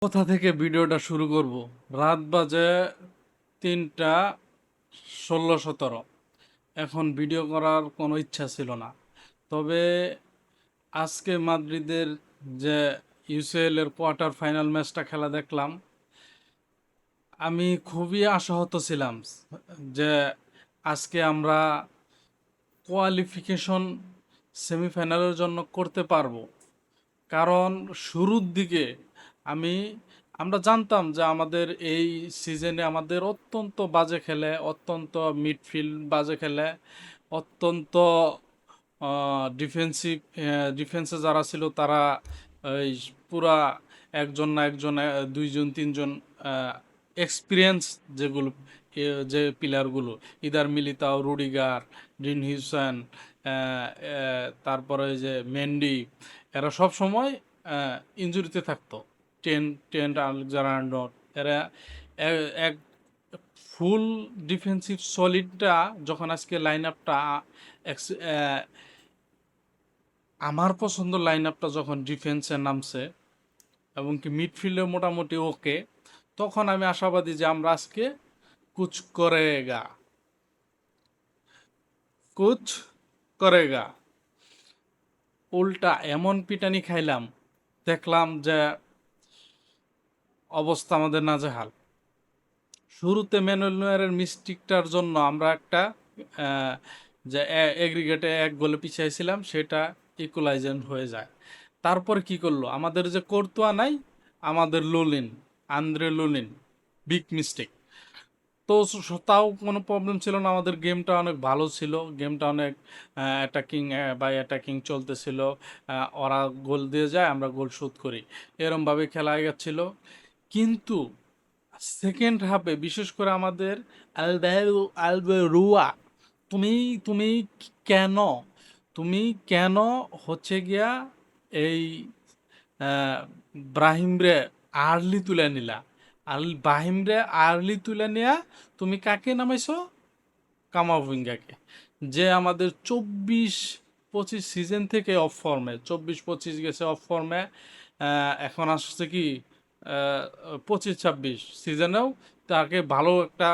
কোথা থেকে ভিডিওটা শুরু করব? রাত বাজে 3টা 16-17। এখন ভিডিও করার কোনো ইচ্ছা ছিল না। তবে আজকে মাদ্রিদের যে ইউসিএল এর কোয়ার্টার ফাইনাল ম্যাচটা খেলা দেখলাম, আমি খুবই আশাহত ছিলাম যে আজকে আমরা কোয়ালিফিকেশন সেমিফাইনালের জন্য করতে পারবো। কারণ শুরুর দিকে আমি আমরা জানতাম যে আমাদের এই সিজনে আমাদের অত্যন্ত বাজে খেলে, অত্যন্ত মিডফিল্ড বাজে খেলে, অত্যন্ত ডিফেন্সিভ ডিফেন্সে যারা ছিল তারা এই পুরা একজন না একজন, দুইজন তিনজন এক্সপিরিয়েন্স যেগুলো যে প্লেয়ারগুলো, either Militao, Rudiger, Dean Huijsen, তারপরে যে মেন্ডি, এরা সব সময় ইনজুরিতে থাকতো। টেন্ট আলেকজান্ডার, এরা এক ফুল ডিফেন্সিভ সলিডটা যখন আজকে লাইন আপটা আমার পছন্দ লাইন আপটা যখন ডিফেন্সে নামছে এবং কি মিডফিল্ডে মোটামুটি ওকে, তখন আমি আশাবাদী যে আমরা আজকে কুচ করেগা, কুচ করেগা। উল্টা এমন পিটানি খাইলাম, দেখলাম যে অবস্থা আমাদের নাজেহাল। শুরুতে ম্যানুয়েল নয়্যারের মিস্টেকটার জন্য আমরা একটা যে এগ্রিগেটে 1 গোলে পিছিয়েছিলাম, সেটা ইকুয়ালাইজেশন হয়ে যায়। তারপর কি করলো আমাদের যে কোর্তোয়া নাই, আমাদের লুলিন, আন্দ্রে লুলিন, বিগ মিস্টেক। তো তাও কোনো প্রবলেম ছিল না, আমাদের গেমটা অনেক ভালো ছিল, গেমটা অনেক অ্যাটাকিং বাই অ্যাটাকিং চলতেছিল। ওরা গোল দিয়ে যায়, আমরা গোল শোধ করি, এরমভাবে খেলা গেছিল। কিন্তু সেকেন্ড হাফে বিশেষ করে আমাদের আলবেরুয়া, তুমি তুমি কেন তুমি কেন হচ্ছে গিয়া এই ব্রাহিমরে আর্লি তুলে নিলা? ব্রাহিমরে আর্লি তুলে নিয়া তুমি কাকে নামাইছো? কামাভিঙ্গাকে, যে আমাদের 24-25 সিজন থেকে অফ ফর্মে, 24-25 গেছে অফ ফর্মে, এখন আসছে কি 25-26 সিজনেও তাকে ভালো একটা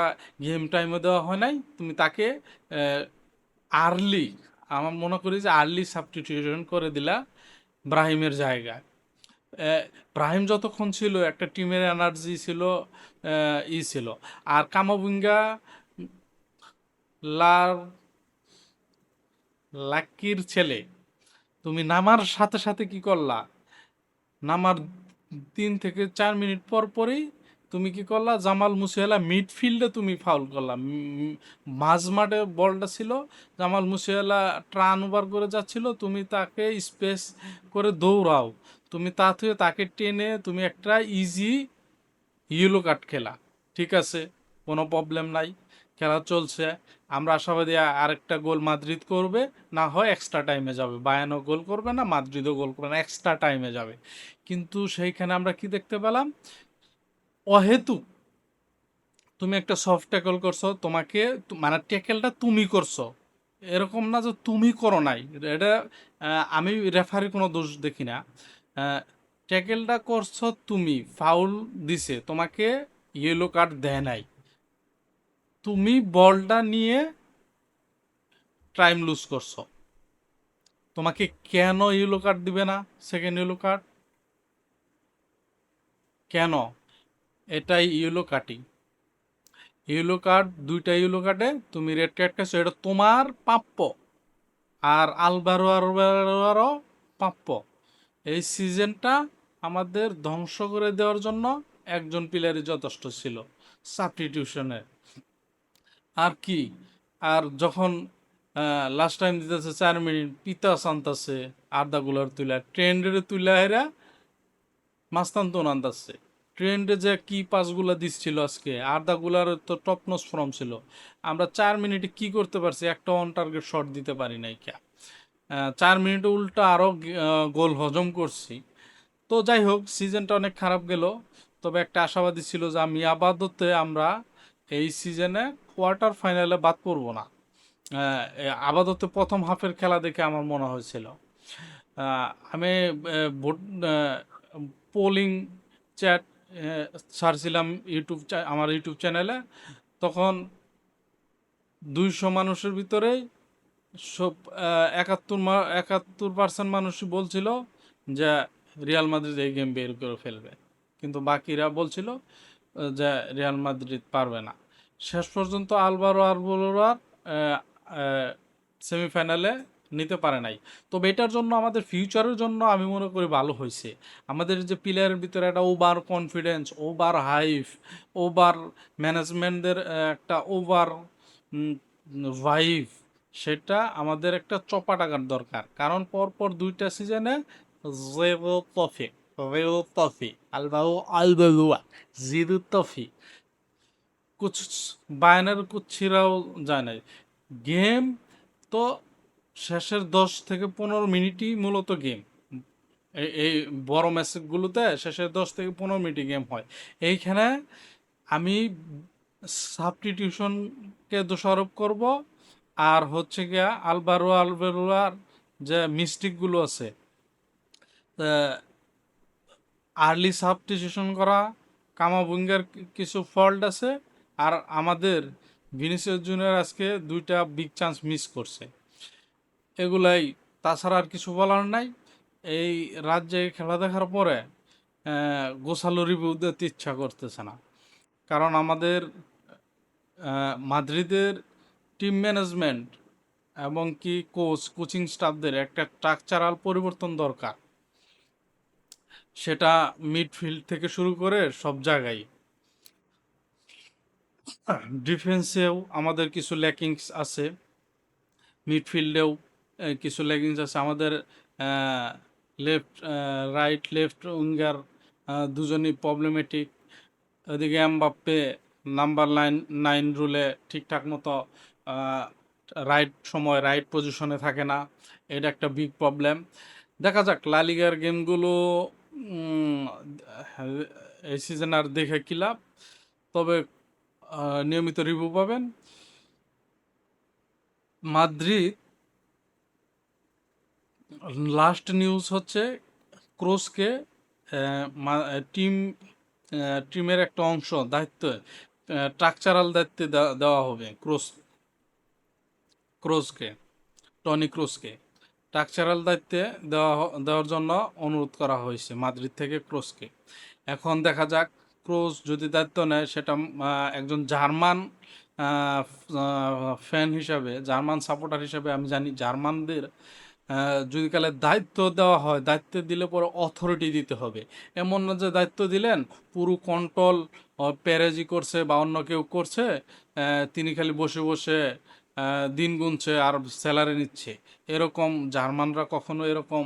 গেম টাইমও দেওয়া হয় নাই। তুমি তাকে আর্লি, আমার মনে করি যে আর্লি সাবস্টিটিউশন করে দিলা ব্রাহিমের জায়গায়। ব্রাহিম যতক্ষণ ছিল একটা টিমের এনার্জি ছিল, ছিল। আর কামাভিঙ্গা লার লাক্কির ছেলে, তুমি নামার সাথে সাথে কি করলা? নামার 3 থেকে 4 মিনিট পর পরেই তুমি কি করলা? জামাল মুসিয়ালা মিডফিল্ডে তুমি ফাউল করলা। মাঝ মাঠে বলটা ছিল, জামাল মুসিয়ালা ট্রান ওভার করে যাচ্ছিল, তুমি তাকে স্পেস করে দৌড়াও, তুমি তা থেকে তাকে টেনে তুমি একটা ইজি ইয়েলো কার্ড খেলা। ঠিক আছে, কোনো প্রবলেম নাই, খেলা চলছে। আমরা আশাবাদী আরেকটা গোল মাদ্রিদ করবে, না হয় এক্সট্রা টাইমে যাবে। বায়ানও গোল করবে না, মাদ্রিদও গোল করবে না, এক্সট্রা টাইমে যাবে। কিন্তু সেইখানে আমরা কি দেখতে পেলাম? অহেতুক তুমি একটা সফট ট্যাকল করছো, তোমাকে মানে ট্যাকেলটা তুমি করছো, এরকম না যে তুমি করো নাই। এটা আমি রেফারি কোনো দোষ দেখি না। ট্যাকেলটা করছো তুমি, ফাউল দিছে, তোমাকে ইয়েলো কার্ড দেয় নাই, তুমি বলটা নিয়ে টাইম লুজ করছো, তোমাকে কেন ইয়েলো কার্ড দিবে না? সেকেন্ড ইয়েলো কার্ড কেন? এটাই ইয়েলো কার্ডই। ইয়েলো কার্ড, 2টা ইয়েলো কার্ডে তুমি রেড কার্ড খাইছো, এটা তোমার প্রাপ্য। আর আলবারোয়ারও প্রাপ্য। এই সিজনটা আমাদের ধ্বংস করে দেওয়ার জন্য একজন প্লেয়ারই যথেষ্ট ছিল, সাবস্টিটিউশনে। আর কি? আর যখন লাস্ট টাইম দিতেছে 4 মিনিট, পিতা আনতাছে আর্দাগুলার তুলা, ট্রেন্ডের তুলা হেরা মাস্তান তো আনতাছে। ট্রেন্ডে যে কি পাসগুলা দিচ্ছিল আজকে, আর্দাগুলার তো টপনস ফর্ম ছিল। আমরা 4 মিনিটে কি করতে পারছি? একটা অন টার্গেট শট দিতে পারি নাই কে? 4 মিনিটে উল্টা আরও গোল হজম করছি। তো যাই হোক, সিজনটা অনেক খারাপ গেল। তবে একটা আশাবাদী ছিল যে আমি আপাতত আমরা এই সিজনে কোয়ার্টার ফাইনালে বাদ পড়বো না। আপাতত প্রথম হাফের খেলা দেখে আমার মনে হয়েছিল। আমি ভোট পোলিং চ্যাট ছাড়ছিলাম আমার ইউটিউব চ্যানেলে, তখন 200 মানুষের ভিতরেই সব 71% মানুষই বলছিল যে রিয়াল মাদ্রিদ এই গেম বের করে ফেলবে, কিন্তু বাকিরা বলছিল যে রিয়াল মাদ্রিদ পারবে না। শেষ পর্যন্ত আলভারো আরবেলোয়ার সেমিফাইনালে নিতে পারে নাই। তবে এটার জন্য আমাদের ফিউচারের জন্য আমি মনে করি ভালো হয়েছে। আমাদের যে প্লেয়ারের ভিতরে একটা over confidence, over hype, over ম্যানেজমেন্টদের একটা ওভার ভাইভ, সেটা আমাদের একটা চপা টাকার দরকার। কারণ পরপর 2টা সিজনে zero trophy, zero trophy, Alvaro Arbeloa zero trophy, কুছ বায়ানের কুচ্ছিরাও যায় নাই। গেম তো শেষের 10 থেকে 15 মিনিটই মূলত গেম। এই বড় ম্যাচগুলোতে শেষের 10 থেকে 15 মিনিটই গেম হয়। এইখানে আমি সাবস্টিটিউশনকে দোষারোপ করব, আর হচ্ছে গিয়া আলভারো আলবেরোয়ার যে মিস্টেকগুলো আছে, আর্লি সাবস্টিটিউশন করা, কামাভিঙ্গার কিছু ফল্ট আছে, আর আমাদের ভিনিসিয়াস জুনিয়র আজকে 2টা বিগ চান্স মিস করছে। এগুলাই, তাছাড়া আর কিছু বলার নাই। এই রাজ্যে খেলা দেখার পরে গোসালো রিভিউ দিতে ইচ্ছা করতেছে না, কারণ আমাদের মাদ্রিদের টিম ম্যানেজমেন্ট এবং কি কোচিং স্টাফদের একটা স্ট্রাকচারাল পরিবর্তন দরকার। সেটা মিডফিল্ড থেকে শুরু করে সব জায়গায়। ডিফেন্সেও আমাদের কিছু ল্যাকিংস আছে, মিডফিল্ডেও কিছু ল্যাকিংস আছে। আমাদের লেফট উইঙ্গার দুজনই প্রবলেমেটিক। ওদিকে এমবাপ্পে নাম্বার 9 রুলে ঠিকঠাক মতো রাইট সময় রাইট পজিশনে থাকে না, এটা একটা বিগ প্রবলেম। দেখা যাক লা লিগার গেমগুলো এই সিজন আর দেখে কি লাভ, তবে নিয়মিত রিভিউ পাবেন। মাদ্রিদ লাস্ট নিউজ হচ্ছে ক্রোসকে টিম টিমের একটা অংশ দায়িত্ব, স্ট্রাকচারাল দায়িত্বে দেওয়া হবে ক্রোসকে, টনি ক্রোসকে স্ট্রাকচারাল দায়িত্বে দেওয়ার জন্য অনুরোধ করা হয়েছে মাদ্রিদ থেকে ক্রোসকে। এখন দেখা যাক ক্রোস যদি দায়িত্ব নেয়, সেটা একজন জার্মান ফ্যান হিসাবে, জার্মান সাপোর্টার হিসাবে আমি জানি জার্মানদের যদি কালে দায়িত্ব দেওয়া হয়, দায়িত্ব দিলে পরে অথরিটি দিতে হবে। এমন না যে দায়িত্ব দিলেন পুরো কন্ট্রোল প্যারেজি করছে বা অন্য কেউ করছে, তিনি খালি বসে বসে দিন গুনছে আর স্যালারি নিচ্ছে। এরকম জার্মানরা কখনো এরকম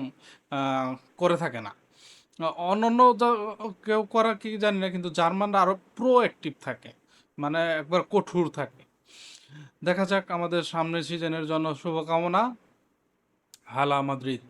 করে থাকে না। অন্যান্য কেউ করা কি জানি না, কিন্তু জার্মানরা আরও প্রোঅ্যাক্টিভ থাকে, মানে একবার কঠোর থাকে। দেখা যাক, আমাদের সামনের সিজনের জন্য শুভকামনা। হালা মাদ্রিদ।